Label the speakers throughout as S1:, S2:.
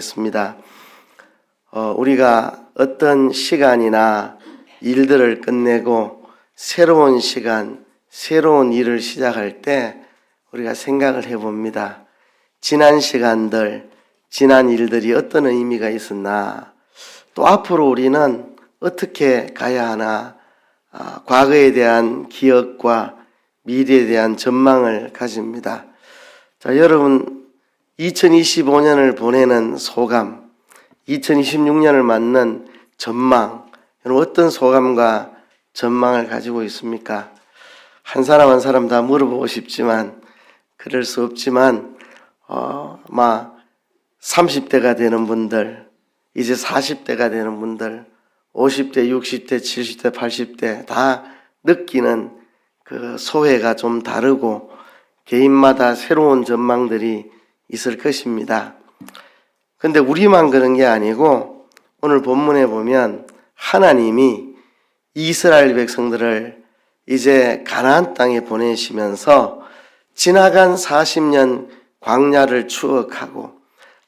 S1: 있습니다. 우리가 어떤 시간이나 일들을 끝내고 새로운 시간, 새로운 일을 시작할 때 우리가 생각을 해봅니다. 지난 시간들, 지난 일들이 어떤 의미가 있었나, 또 앞으로 우리는 어떻게 가야 하나, 과거에 대한 기억과 미래에 대한 전망을 가집니다. 자, 여러분, 2025년을 보내는 소감, 2026년을 맞는 전망, 여러분 어떤 소감과 전망을 가지고 있습니까? 한 사람 한 사람 다 물어보고 싶지만 그럴 수 없지만 30대가 되는 분들, 이제 40대가 되는 분들, 50대, 60대, 70대, 80대 다 느끼는 그 소회가 좀 다르고 개인마다 새로운 전망들이 있을 것입니다. 근데 우리만 그런 게 아니고 오늘 본문에 보면 하나님이 이스라엘 백성들을 이제 가나안 땅에 보내시면서 지나간 40년 광야를 추억하고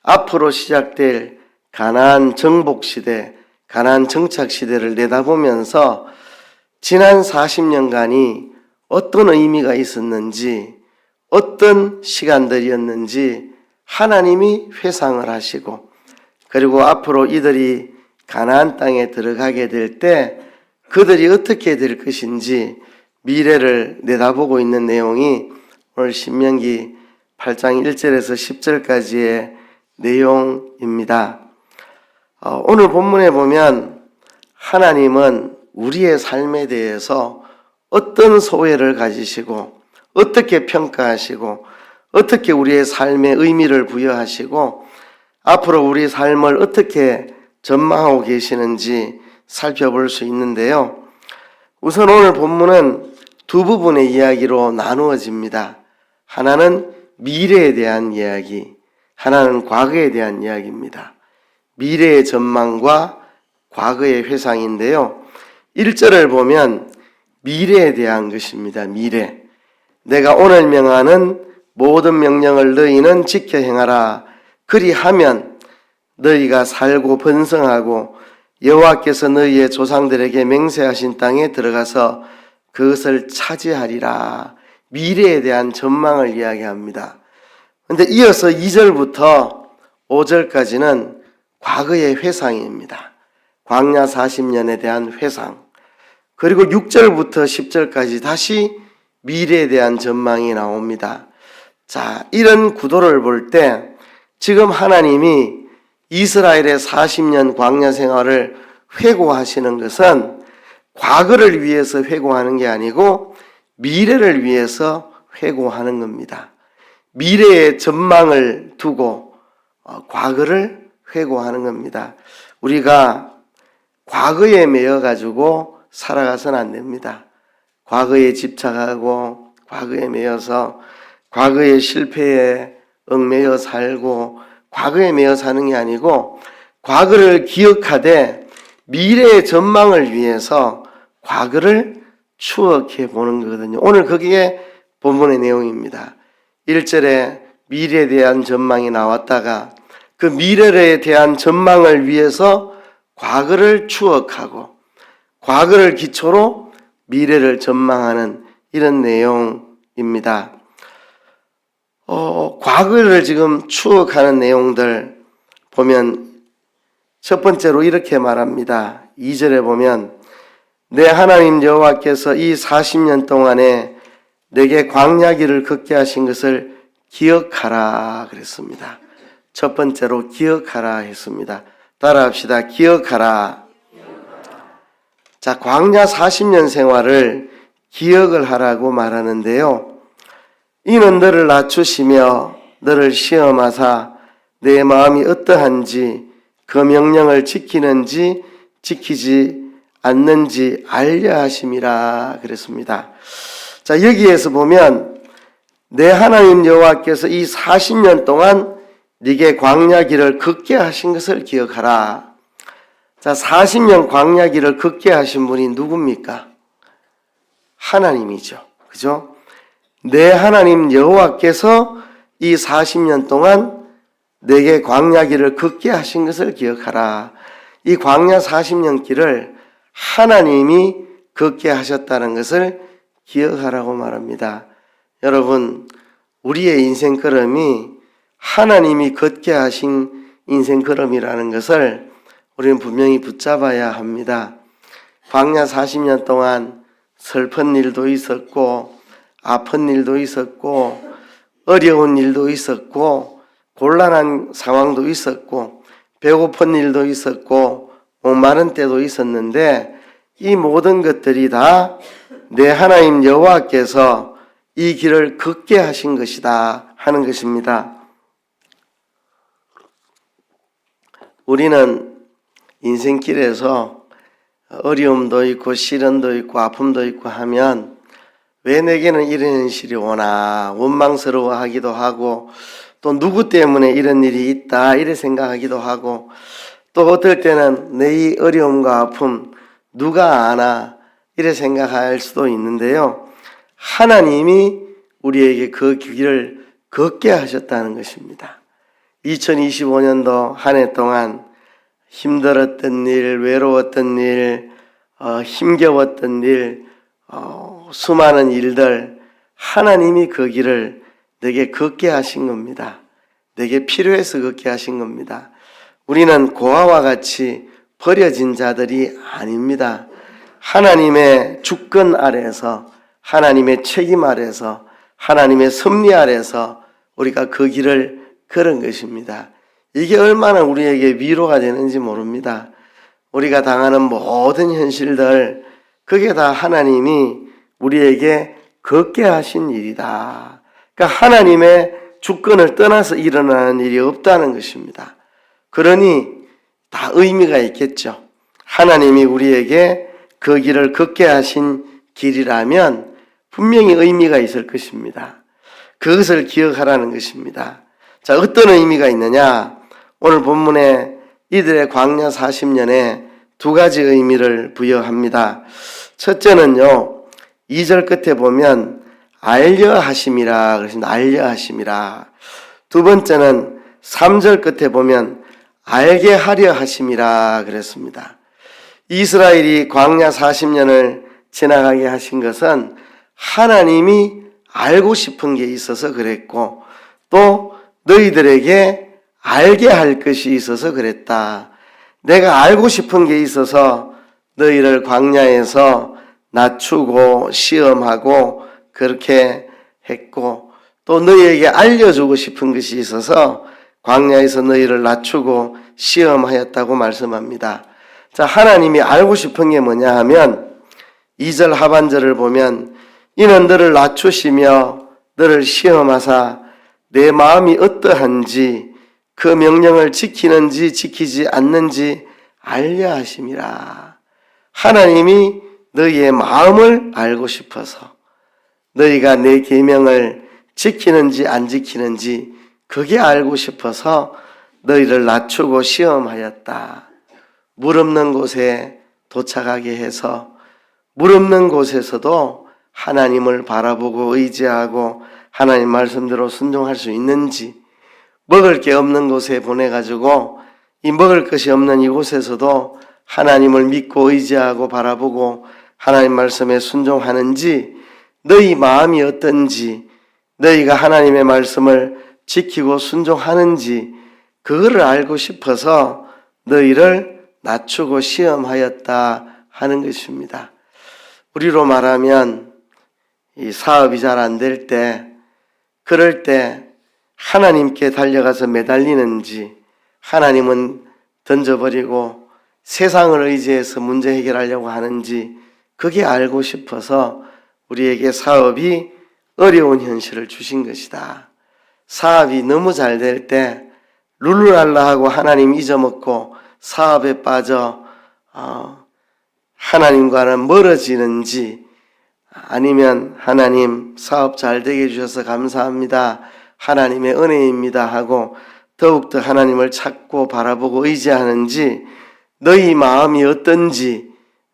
S1: 앞으로 시작될 가나안 정복 시대, 가나안 정착 시대를 내다보면서 지난 40년간이 어떤 의미가 있었는지, 어떤 시간들이었는지 하나님이 회상을 하시고, 그리고 앞으로 이들이 가나안 땅에 들어가게 될 때 그들이 어떻게 될 것인지 미래를 내다보고 있는 내용이 오늘 신명기 8장 1절에서 10절까지의 내용입니다. 오늘 본문에 보면 하나님은 우리의 삶에 대해서 어떤 소회를 가지시고 어떻게 평가하시고 어떻게 우리의 삶에 의미를 부여하시고 앞으로 우리 삶을 어떻게 전망하고 계시는지 살펴볼 수 있는데요. 우선 오늘 본문은 두 부분의 이야기로 나누어집니다. 하나는 미래에 대한 이야기, 하나는 과거에 대한 이야기입니다. 미래의 전망과 과거의 회상인데요. 1절을 보면 미래에 대한 것입니다. 미래. 내가 오늘 명하는 모든 명령을 너희는 지켜 행하라. 그리하면 너희가 살고 번성하고 여호와께서 너희의 조상들에게 맹세하신 땅에 들어가서 그것을 차지하리라. 미래에 대한 전망을 이야기합니다. 그런데 이어서 2절부터 5절까지는 과거의 회상입니다. 광야 40년에 대한 회상. 그리고 6절부터 10절까지 다시 미래에 대한 전망이 나옵니다. 자, 이런 구도를 볼 때 지금 하나님이 이스라엘의 40년 광야 생활을 회고하시는 것은 과거를 위해서 회고하는 게 아니고 미래를 위해서 회고하는 겁니다. 미래의 전망을 두고 과거를 회고하는 겁니다. 우리가 과거에 매여가지고 살아가서는 안 됩니다. 과거에 집착하고 과거에 매여서 과거의 실패에 얽매여 살고 과거에 매여 사는 게 아니고 과거를 기억하되 미래의 전망을 위해서 과거를 추억해 보는 거거든요. 오늘 거기에 본문의 내용입니다. 1절에 미래에 대한 전망이 나왔다가 그 미래에 대한 전망을 위해서 과거를 추억하고 과거를 기초로 미래를 전망하는 이런 내용입니다. 과거를 지금 추억하는 내용들 보면 첫 번째로 이렇게 말합니다. 2절에 보면 내 하나님 여호와께서 이 40년 동안에 내게 광야길을 걷게 하신 것을 기억하라 그랬습니다. 첫 번째로 기억하라 했습니다. 따라합시다. 기억하라. 자, 광야 40년 생활을 기억을 하라고 말하는데요. 이는 너를 낮추시며 너를 시험하사 내 마음이 어떠한지 그 명령을 지키는지 지키지 않는지 알려 하심이라 그랬습니다. 자, 여기에서 보면 내 하나님 여호와께서 이 40년 동안 네게 광야 길을 걷게 하신 것을 기억하라. 자, 40년 광야 길을 걷게 하신 분이 누굽니까? 하나님이죠. 그죠? 내 하나님 여호와께서 이 40년 동안 내게 광야 길을 걷게 하신 것을 기억하라. 이 광야 40년 길을 하나님이 걷게 하셨다는 것을 기억하라고 말합니다. 여러분, 우리의 인생 걸음이 하나님이 걷게 하신 인생 걸음이라는 것을 우리는 분명히 붙잡아야 합니다. 광야 40년 동안 슬픈 일도 있었고 아픈 일도 있었고 어려운 일도 있었고 곤란한 상황도 있었고 배고픈 일도 있었고 목마른 때도 있었는데 이 모든 것들이 다 내 하나님 여호와께서 이 길을 걷게 하신 것이다 하는 것입니다. 우리는 인생길에서 어려움도 있고 시련도 있고 아픔도 있고 하면 왜 내게는 이런 현실이 오나 원망스러워하기도 하고 또 누구 때문에 이런 일이 있다 이래 생각하기도 하고 또 어떨 때는 내 이 어려움과 아픔 누가 아나 이래 생각할 수도 있는데요. 하나님이 우리에게 그 길을 걷게 하셨다는 것입니다. 2025년도 한 해 동안 힘들었던 일, 외로웠던 일, 힘겨웠던 일, 수많은 일들 하나님이 그 길을 내게 걷게 하신 겁니다. 내게 필요해서 걷게 하신 겁니다. 우리는 고아와 같이 버려진 자들이 아닙니다. 하나님의 주권 아래에서 하나님의 책임 아래에서 하나님의 섭리 아래에서 우리가 그 길을 걸은 것입니다. 이게 얼마나 우리에게 위로가 되는지 모릅니다. 우리가 당하는 모든 현실들 그게 다 하나님이 우리에게 걷게 하신 일이다. 그러니까 하나님의 주권을 떠나서 일어나는 일이 없다는 것입니다. 그러니 다 의미가 있겠죠. 하나님이 우리에게 그 길을 걷게 하신 길이라면 분명히 의미가 있을 것입니다. 그것을 기억하라는 것입니다. 자, 어떤 의미가 있느냐? 오늘 본문에 이들의 광야 40년에 두 가지 의미를 부여합니다. 첫째는요, 2절 끝에 보면 알려 하심이라 그러십니다. 알려 하심이라. 두 번째는 3절 끝에 보면 알게 하려 하심이라 그랬습니다. 이스라엘이 광야 40년을 지나가게 하신 것은 하나님이 알고 싶은 게 있어서 그랬고 또 너희들에게 알게 할 것이 있어서 그랬다. 내가 알고 싶은 게 있어서 너희를 광야에서 낮추고 시험하고 그렇게 했고 또 너희에게 알려주고 싶은 것이 있어서 광야에서 너희를 낮추고 시험하였다고 말씀합니다. 자, 하나님이 알고 싶은 게 뭐냐 하면 2절 하반절을 보면 이는 너를 낮추시며 너를 시험하사 내 마음이 어떠한지 그 명령을 지키는지 지키지 않는지 알려 하심이라. 하나님이 너희의 마음을 알고 싶어서 너희가 내 계명을 지키는지 안 지키는지 그게 알고 싶어서 너희를 낮추고 시험하였다. 물 없는 곳에 도착하게 해서 물 없는 곳에서도 하나님을 바라보고 의지하고 하나님 말씀대로 순종할 수 있는지 먹을 게 없는 곳에 보내가지고 이 먹을 것이 없는 이곳에서도 하나님을 믿고 의지하고 바라보고 하나님 말씀에 순종하는지 너희 마음이 어떤지 너희가 하나님의 말씀을 지키고 순종하는지 그거를 알고 싶어서 너희를 낮추고 시험하였다 하는 것입니다. 우리로 말하면 이 사업이 잘 안 될 때 그럴 때 하나님께 달려가서 매달리는지 하나님은 던져버리고 세상을 의지해서 문제 해결하려고 하는지 그게 알고 싶어서 우리에게 사업이 어려운 현실을 주신 것이다. 사업이 너무 잘 될 때 룰루랄라 하고 하나님 잊어먹고 사업에 빠져 하나님과는 멀어지는지 아니면 하나님 사업 잘 되게 해주셔서 감사합니다. 하나님의 은혜입니다 하고 더욱더 하나님을 찾고 바라보고 의지하는지 너희 마음이 어떤지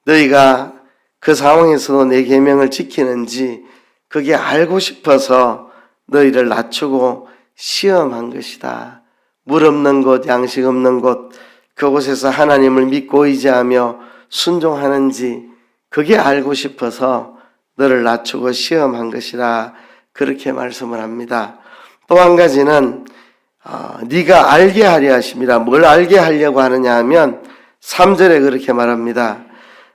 S1: 너희가 그 상황에서도 내 계명을 지키는지 그게 알고 싶어서 너희를 낮추고 시험한 것이다. 물 없는 곳, 양식 없는 곳, 그곳에서 하나님을 믿고 의지하며 순종하는지 그게 알고 싶어서 너를 낮추고 시험한 것이라 그렇게 말씀을 합니다. 또 한 가지는 네가 알게 하려 하십니다. 뭘 알게 하려고 하느냐 하면 3절에 그렇게 말합니다.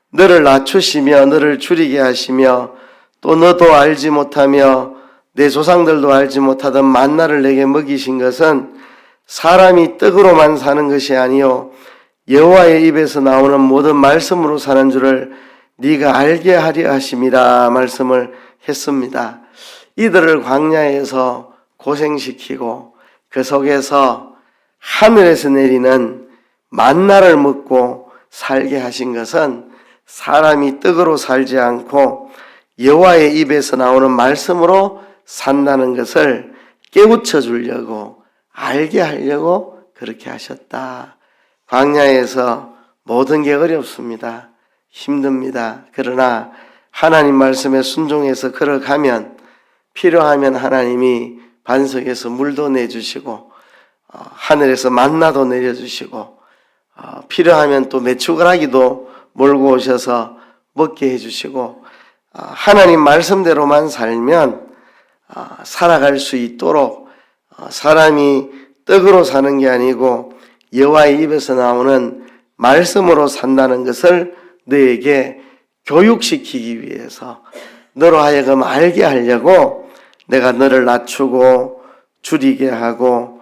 S1: 너를 낮추시며 너를 줄이게 하시며 또 너도 알지 못하며 내 조상들도 알지 못하던 만나를 내게 먹이신 것은 사람이 떡으로만 사는 것이 아니요 여호와의 입에서 나오는 모든 말씀으로 사는 줄을 네가 알게 하려 하심이라 말씀을 했습니다. 이들을 광야에서 고생시키고 그 속에서 하늘에서 내리는 만나를 먹고 살게 하신 것은 사람이 떡으로 살지 않고 여호와의 입에서 나오는 말씀으로 산다는 것을 깨우쳐 주려고 알게 하려고 그렇게 하셨다. 광야에서 모든 게 어렵습니다. 힘듭니다. 그러나 하나님 말씀에 순종해서 걸어가면 필요하면 하나님이 반석에서 물도 내주시고 하늘에서 만나도 내려주시고 필요하면 또 메추라기도 몰고 오셔서 먹게 해주시고 하나님 말씀대로만 살면 살아갈 수 있도록 사람이 떡으로 사는 게 아니고 여호와의 입에서 나오는 말씀으로 산다는 것을 너에게 교육시키기 위해서 너로 하여금 알게 하려고 내가 너를 낮추고 줄이게 하고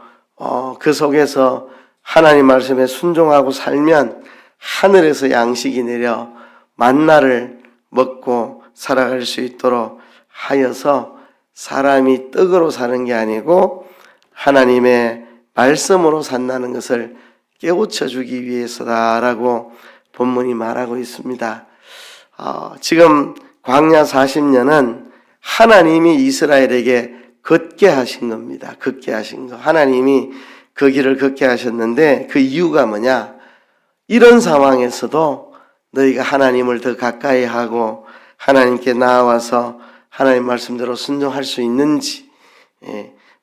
S1: 그 속에서 하나님 말씀에 순종하고 살면 하늘에서 양식이 내려 만나를 먹고 살아갈 수 있도록 하여서 사람이 떡으로 사는 게 아니고 하나님의 말씀으로 산다는 것을 깨우쳐 주기 위해서다라고 본문이 말하고 있습니다. 지금 광야 40년은 하나님이 이스라엘에게 걷게 하신 겁니다. 걷게 하신 거. 하나님이 그 길을 걷게 하셨는데 그 이유가 뭐냐? 이런 상황에서도 너희가 하나님을 더 가까이 하고 하나님께 나아와서 하나님 말씀대로 순종할 수 있는지,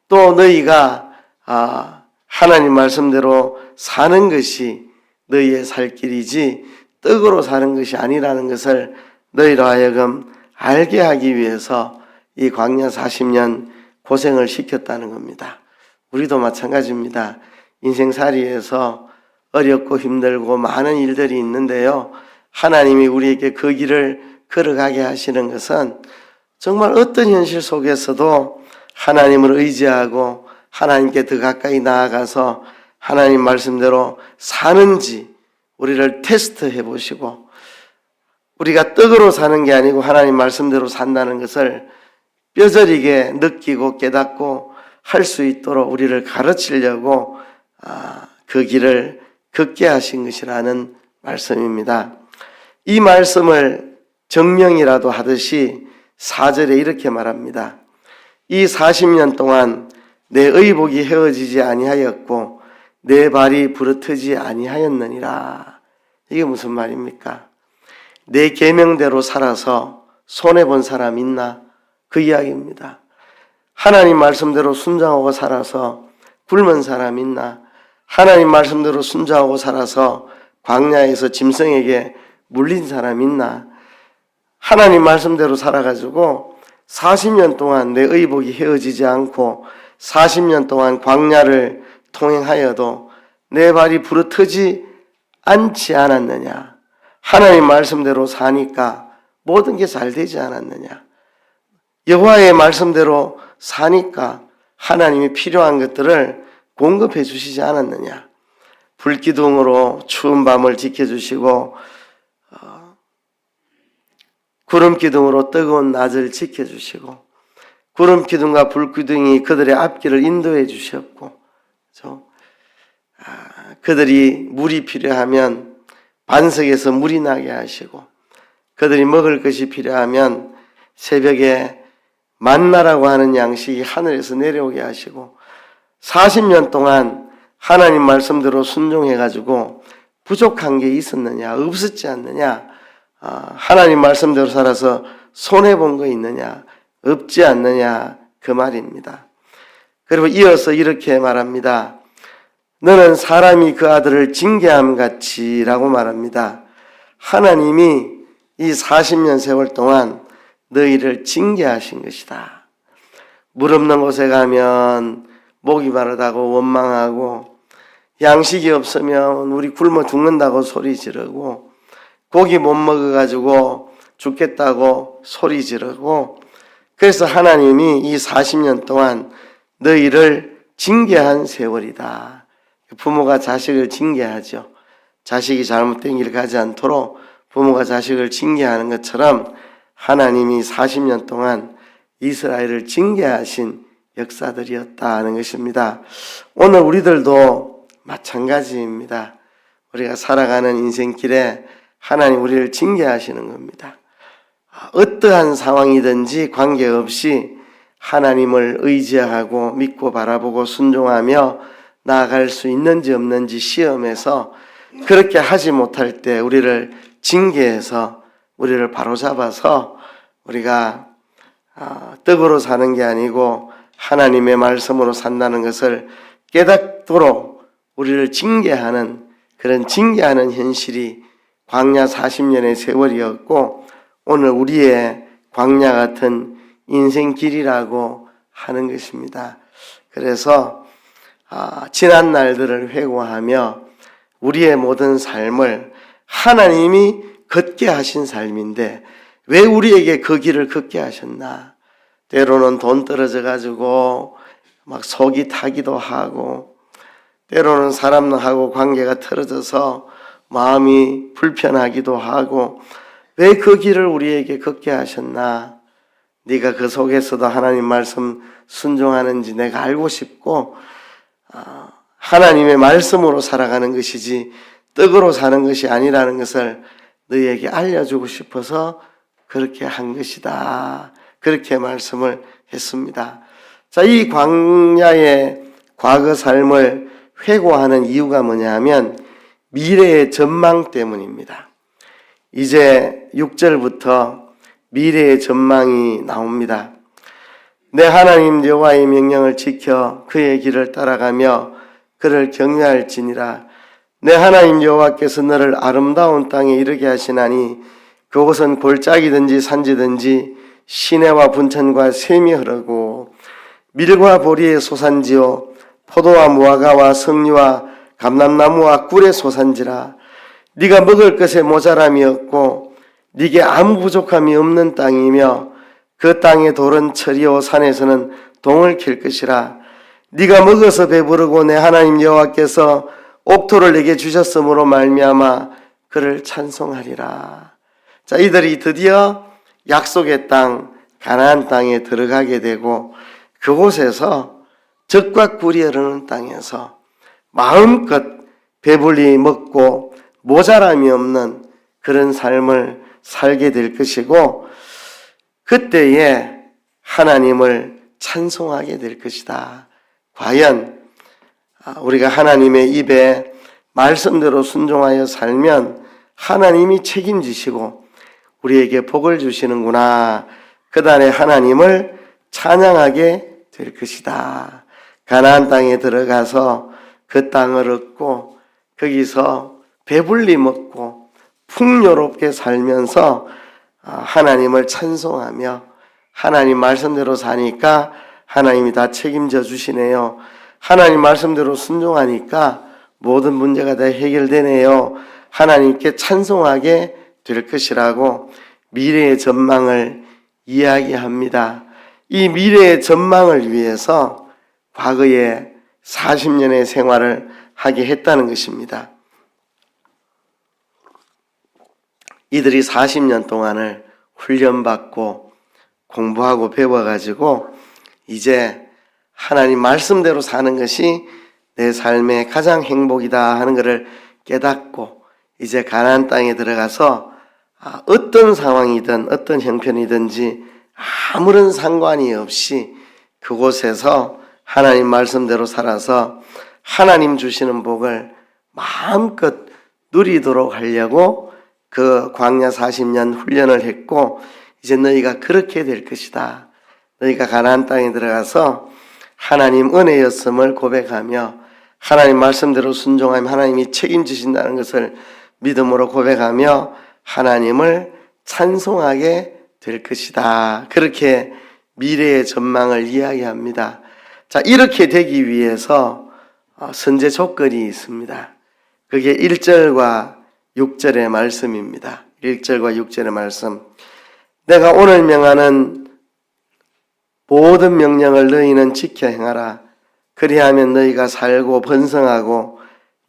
S1: 또 너희가 하나님 말씀대로 사는 것이 너희의 살 길이지 떡으로 사는 것이 아니라는 것을 너희로 하여금 알게 하기 위해서 이 광야 40년 고생을 시켰다는 겁니다. 우리도 마찬가지입니다. 인생살이에서 어렵고 힘들고 많은 일들이 있는데요. 하나님이 우리에게 그 길을 걸어가게 하시는 것은 정말 어떤 현실 속에서도 하나님을 의지하고 하나님께 더 가까이 나아가서 하나님 말씀대로 사는지 우리를 테스트해 보시고 우리가 떡으로 사는 게 아니고 하나님 말씀대로 산다는 것을 뼈저리게 느끼고 깨닫고 할 수 있도록 우리를 가르치려고 그 길을 걷게 하신 것이라는 말씀입니다. 이 말씀을 정명이라도 하듯이 4절에 이렇게 말합니다. 이 40년 동안 내 의복이 헤어지지 아니하였고 내 발이 부르트지 아니하였느니라. 이게 무슨 말입니까? 내 계명대로 살아서 손해본 사람 있나? 그 이야기입니다. 하나님 말씀대로 순종하고 살아서 굶은 사람 있나? 하나님 말씀대로 순종하고 살아서 광야에서 짐승에게 물린 사람 있나? 하나님 말씀대로 살아가지고 40년 동안 내 의복이 헤어지지 않고 40년 동안 광야를 통행하여도 내 발이 부르트지 않지 않았느냐? 하나님 말씀대로 사니까 모든 게 잘 되지 않았느냐? 여호와의 말씀대로 사니까 하나님이 필요한 것들을 공급해 주시지 않았느냐? 불기둥으로 추운 밤을 지켜주시고 구름기둥으로 뜨거운 낮을 지켜주시고 구름기둥과 불기둥이 그들의 앞길을 인도해 주셨고 그들이 물이 필요하면 반석에서 물이 나게 하시고 그들이 먹을 것이 필요하면 새벽에 만나라고 하는 양식이 하늘에서 내려오게 하시고 40년 동안 하나님 말씀대로 순종해가지고 부족한 게 있었느냐 없었지 않느냐 하나님 말씀대로 살아서 손해본 거 있느냐 없지 않느냐 그 말입니다. 그리고 이어서 이렇게 말합니다. 너는 사람이 그 아들을 징계함 같이라고 말합니다. 하나님이 이 40년 세월 동안 너희를 징계하신 것이다. 물 없는 곳에 가면 목이 마르다고 원망하고, 양식이 없으면 우리 굶어 죽는다고 소리 지르고, 고기 못 먹어가지고 죽겠다고 소리 지르고, 그래서 하나님이 이 40년 동안 너희를 징계한 세월이다. 부모가 자식을 징계하죠. 자식이 잘못된 길을 가지 않도록 부모가 자식을 징계하는 것처럼 하나님이 40년 동안 이스라엘을 징계하신 역사들이었다 하는 것입니다. 오늘 우리들도 마찬가지입니다. 우리가 살아가는 인생길에 하나님 우리를 징계하시는 겁니다. 어떠한 상황이든지 관계없이 하나님을 의지하고 믿고 바라보고 순종하며 나아갈 수 있는지 없는지 시험해서, 그렇게 하지 못할 때 우리를 징계해서 우리를 바로잡아서 우리가 떡으로 사는 게 아니고 하나님의 말씀으로 산다는 것을 깨닫도록 우리를 징계하는, 그런 징계하는 현실이 광야 40년의 세월이었고, 오늘 우리의 광야 같은 인생길이라고 하는 것입니다. 그래서 지난 날들을 회고하며 우리의 모든 삶을 하나님이 걷게 하신 삶인데 왜 우리에게 그 길을 걷게 하셨나? 때로는 돈 떨어져 가지고 막 속이 타기도 하고, 때로는 사람하고 관계가 틀어져서 마음이 불편하기도 하고, 왜 그 길을 우리에게 걷게 하셨나? 네가 그 속에서도 하나님 말씀 순종하는지 내가 알고 싶고, 하나님의 말씀으로 살아가는 것이지 떡으로 사는 것이 아니라는 것을 너희에게 알려주고 싶어서 그렇게 한 것이다. 그렇게 말씀을 했습니다. 자, 이 광야의 과거 삶을 회고하는 이유가 뭐냐 하면 미래의 전망 때문입니다. 이제 6절부터 미래의 전망이 나옵니다. 내 하나님 여호와의 명령을 지켜 그의 길을 따라가며 그를 경외할지니라. 내 하나님 여호와께서 너를 아름다운 땅에 이르게 하시나니 그곳은 골짜기든지 산지든지 시내와 분천과 샘이 흐르고 밀과 보리의 소산지요 포도와 무화과와 석류와 감람나무와 꿀의 소산지라. 네가 먹을 것에 모자람이 없고 네게 아무 부족함이 없는 땅이며 그 땅의 돌은 철이요 산에서는 동을 캘 것이라. 네가 먹어서 배부르고 내 하나님 여호와께서 옥토를 내게 주셨으므로 말미암아 그를 찬송하리라. 자, 이들이 드디어 약속의 땅 가나안 땅에 들어가게 되고 그곳에서 젖과 꿀이 흐르는 땅에서 마음껏 배불리 먹고 모자람이 없는 그런 삶을 살게 될 것이고, 그때에 하나님을 찬송하게 될 것이다. 과연 우리가 하나님의 입에 말씀대로 순종하여 살면 하나님이 책임지시고 우리에게 복을 주시는구나. 그날에 하나님을 찬양하게 될 것이다. 가나안 땅에 들어가서 그 땅을 얻고 거기서 배불리 먹고 풍요롭게 살면서 하나님을 찬송하며 하나님 말씀대로 사니까 하나님이 다 책임져 주시네요. 하나님 말씀대로 순종하니까 모든 문제가 다 해결되네요. 하나님께 찬송하게 될 것이라고 미래의 전망을 이야기합니다. 이 미래의 전망을 위해서 과거에 40년의 생활을 하게 했다는 것입니다. 이들이 40년 동안을 훈련받고 공부하고 배워가지고 이제 하나님 말씀대로 사는 것이 내 삶의 가장 행복이다 하는 것을 깨닫고 이제 가나안 땅에 들어가서 어떤 상황이든 어떤 형편이든지 아무런 상관이 없이 그곳에서 하나님 말씀대로 살아서 하나님 주시는 복을 마음껏 누리도록 하려고 그 광야 40년 훈련을 했고, 이제 너희가 그렇게 될 것이다. 너희가 가나안 땅에 들어가서 하나님 은혜였음을 고백하며 하나님 말씀대로 순종하면 하나님이 책임지신다는 것을 믿음으로 고백하며 하나님을 찬송하게 될 것이다. 그렇게 미래의 전망을 이야기합니다. 자, 이렇게 되기 위해서 선제 조건이 있습니다. 그게 1절과 6절의 말씀입니다. 1절과 6절의 말씀. 내가 오늘 명하는 모든 명령을 너희는 지켜 행하라. 그리하면 너희가 살고 번성하고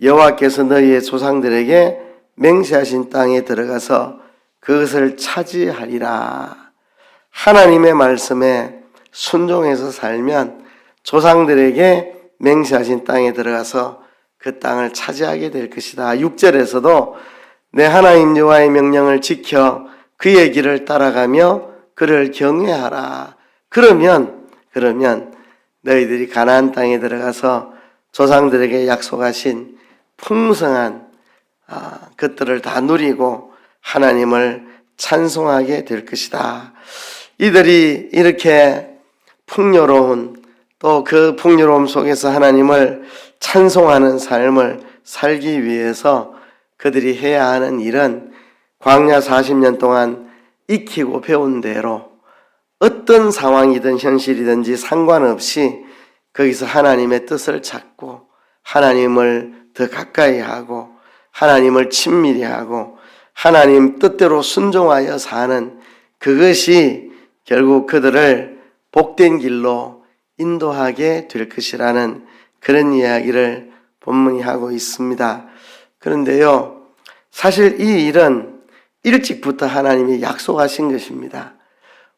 S1: 여호와께서 너희의 조상들에게 맹세하신 땅에 들어가서 그것을 차지하리라. 하나님의 말씀에 순종해서 살면 조상들에게 맹세하신 땅에 들어가서 그 땅을 차지하게 될 것이다. 6절에서도 내 하나님 여호와의 명령을 지켜 그의 길을 따라가며 그를 경외하라. 그러면 너희들이 가나안 땅에 들어가서 조상들에게 약속하신 풍성한 것들을 다 누리고 하나님을 찬송하게 될 것이다. 이들이 이렇게 풍요로운 또 그 풍요로움 속에서 하나님을 찬송하는 삶을 살기 위해서 그들이 해야 하는 일은 광야 40년 동안 익히고 배운 대로 어떤 상황이든 현실이든지 상관없이 거기서 하나님의 뜻을 찾고 하나님을 더 가까이 하고 하나님을 친밀히 하고 하나님 뜻대로 순종하여 사는 그것이 결국 그들을 복된 길로 인도하게 될 것이라는 그런 이야기를 본문이 하고 있습니다. 그런데요, 사실 이 일은 일찍부터 하나님이 약속하신 것입니다.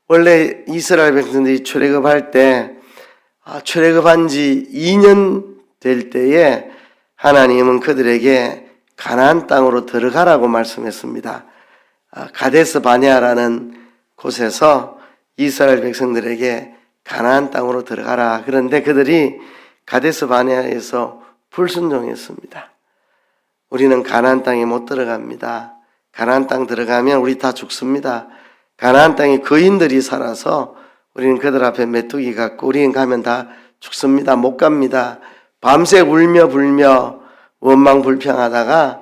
S1: 원래 이스라엘 백성들이 출애굽할 때 출애굽한 지 2년 될 때에 하나님은 그들에게 가나안 땅으로 들어가라고 말씀했습니다. 가데스 바네아라는 곳에서 이스라엘 백성들에게 가나안 땅으로 들어가라. 그런데 그들이 가데스 바네아에서 불순종했습니다. 우리는 가나안 땅에 못 들어갑니다. 가나안 땅 들어가면 우리 다 죽습니다. 가나안 땅에 거인들이 살아서 우리는 그들 앞에 메뚜기 같고 우리는 가면 다 죽습니다. 못 갑니다. 밤새 울며 불며 원망불평하다가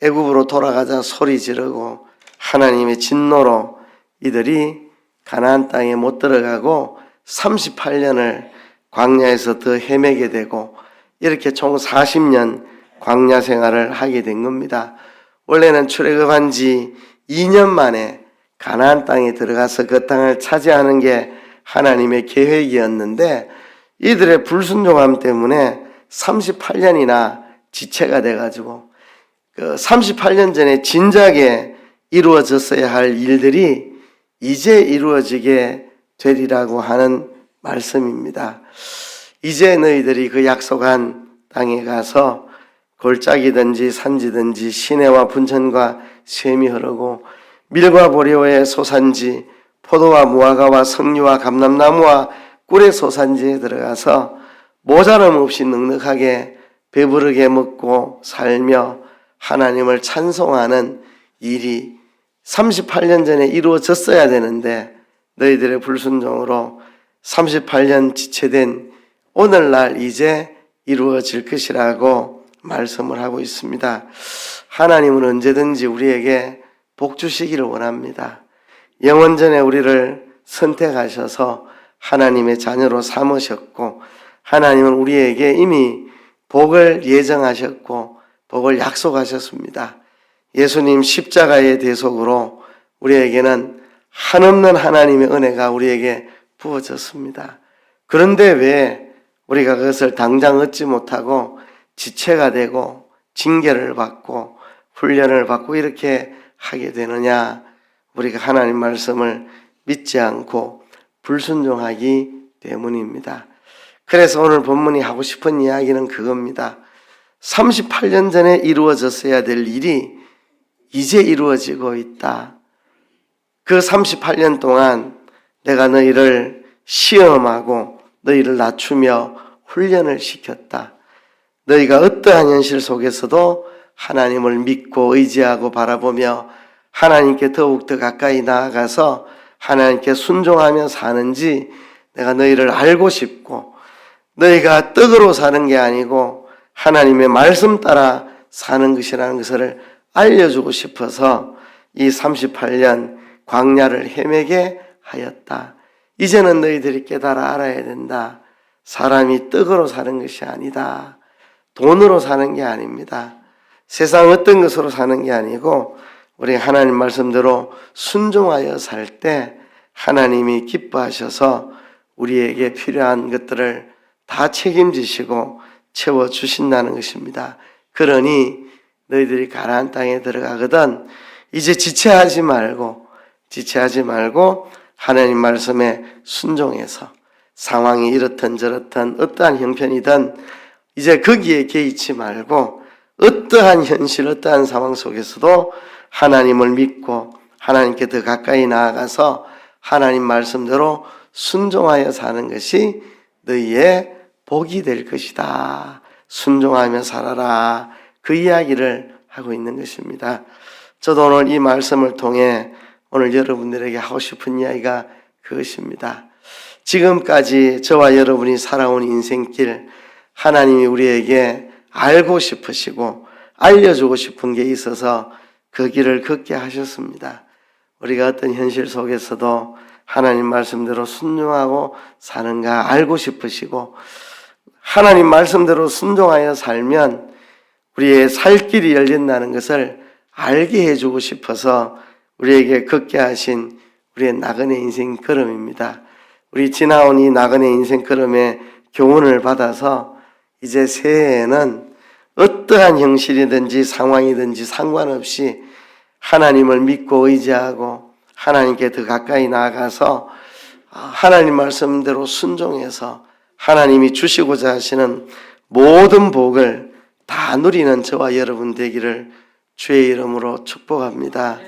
S1: 애굽으로 돌아가자 소리 지르고 하나님의 진노로 이들이 가나안 땅에 못 들어가고 38년을 광야에서 더 헤매게 되고 이렇게 총 40년 광야 생활을 하게 된 겁니다. 원래는 출애굽한 지 2년 만에 가나안 땅에 들어가서 그 땅을 차지하는 게 하나님의 계획이었는데 이들의 불순종함 때문에 38년이나 지체가 돼가지고 그 38년 전에 진작에 이루어졌어야 할 일들이 이제 이루어지게 되리라고 하는 말씀입니다. 이제 너희들이 그 약속한 땅에 가서 골짜기든지 산지든지 시내와 분천과 샘이 흐르고 밀과 보리와의 소산지, 포도와 무화과와 석류와 감람나무와 꿀의 소산지에 들어가서 모자람 없이 넉넉하게 배부르게 먹고 살며 하나님을 찬송하는 일이 38년 전에 이루어졌어야 되는데 너희들의 불순종으로 38년 지체된 오늘날 이제 이루어질 것이라고 말씀을 하고 있습니다. 하나님은 언제든지 우리에게 복 주시기를 원합니다. 영원전에 우리를 선택하셔서 하나님의 자녀로 삼으셨고 하나님은 우리에게 이미 복을 예정하셨고 복을 약속하셨습니다. 예수님 십자가의 대속으로 우리에게는 한없는 하나님의 은혜가 우리에게 부어졌습니다. 그런데 왜 우리가 그것을 당장 얻지 못하고 지체가 되고 징계를 받고 훈련을 받고 이렇게 하게 되느냐? 우리가 하나님 말씀을 믿지 않고 불순종하기 때문입니다. 그래서 오늘 본문이 하고 싶은 이야기는 그겁니다. 38년 전에 이루어졌어야 될 일이 이제 이루어지고 있다. 그 38년 동안 내가 너희를 시험하고 너희를 낮추며 훈련을 시켰다. 너희가 어떠한 현실 속에서도 하나님을 믿고 의지하고 바라보며 하나님께 더욱더 가까이 나아가서 하나님께 순종하며 사는지 내가 너희를 알고 싶고 너희가 떡으로 사는 게 아니고 하나님의 말씀 따라 사는 것이라는 것을 알려주고 싶어서 이 38년 광야를 헤매게 하였다. 이제는 너희들이 깨달아 알아야 된다. 사람이 떡으로 사는 것이 아니다. 돈으로 사는 게 아닙니다. 세상 어떤 것으로 사는 게 아니고 우리 하나님 말씀대로 순종하여 살 때 하나님이 기뻐하셔서 우리에게 필요한 것들을 다 책임지시고 채워주신다는 것입니다. 그러니 너희들이 가나안 땅에 들어가거든 이제 지체하지 말고 하나님 말씀에 순종해서 상황이 이렇든 저렇든 어떠한 형편이든 이제 거기에 개의치 말고 어떠한 현실, 어떠한 상황 속에서도 하나님을 믿고 하나님께 더 가까이 나아가서 하나님 말씀대로 순종하여 사는 것이 너희의 복이 될 것이다. 순종하며 살아라. 그 이야기를 하고 있는 것입니다. 저도 오늘 이 말씀을 통해 오늘 여러분들에게 하고 싶은 이야기가 그것입니다. 지금까지 저와 여러분이 살아온 인생길 하나님이 우리에게 알고 싶으시고 알려주고 싶은 게 있어서 그 길을 걷게 하셨습니다. 우리가 어떤 현실 속에서도 하나님 말씀대로 순종하고 사는가 알고 싶으시고 하나님 말씀대로 순종하여 살면 우리의 살 길이 열린다는 것을 알게 해주고 싶어서 우리에게 걷게 하신 우리의 나그네 인생 걸음입니다. 우리 지나온 이 나그네 인생 걸음의 교훈을 받아서 이제 새해에는 어떠한 형실이든지 상황이든지 상관없이 하나님을 믿고 의지하고 하나님께 더 가까이 나아가서 하나님 말씀대로 순종해서 하나님이 주시고자 하시는 모든 복을 다 누리는 저와 여러분 되기를 주의 이름으로 축복합니다.